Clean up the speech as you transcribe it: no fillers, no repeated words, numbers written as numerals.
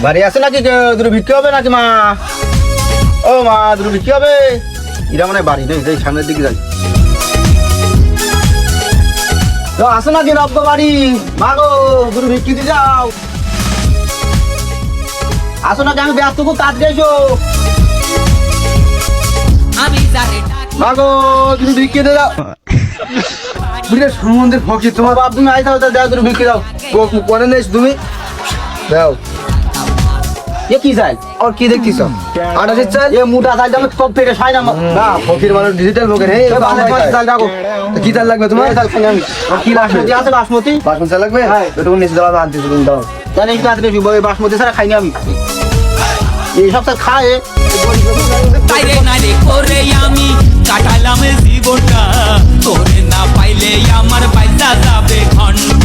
বাড়ি আছে নাকি দুটো বিক্রি হবে নাকি মা? ও মা, দুটো বিক্রি হবে? এরা মানে বাড়ি নেই, যাই সামনের দিকে যাই। তো আসো নাকি রব্ব বাড়ি? মা গো, দুটো বিক্রি দিয়ে যাও। আসো নাকি, আমি ব্যস্ত, খুব তাড়াতাড়ি এসো। মা গো, দুটো বিক্রি দিয়ে যাও। সম্বন্ধে ফকির তোমার বাপ, তুমি আইসাও, দাও দুটো বিক্রি দাও। পরে নেস তুমি দাও। এ কি চাই? আর কি দেখতিস? আটাশের চাল, এ মোটা চাল দাম সব থেকে সাই না। না, ফকির মানুষ ডিজিটাল ফকির। হে চাল রাখো। কি চাল লাগবে তোমার? চাল খাই আমি। কি বাসমতি আছে? বাসমতি চাল লাগবে? হ্যাঁ, একটু নিচে দাও, আনতে তুমি দাও। তাহলে একটু আনতে বেশি, বাসমতি ছাড়া খাইনি আমি। এইসব চাল খায় তাইরে নারে করে আমি কাটালাম জীবনটা, তোরে না পাইলে আমার বাইজা যাবে ঘন্টা।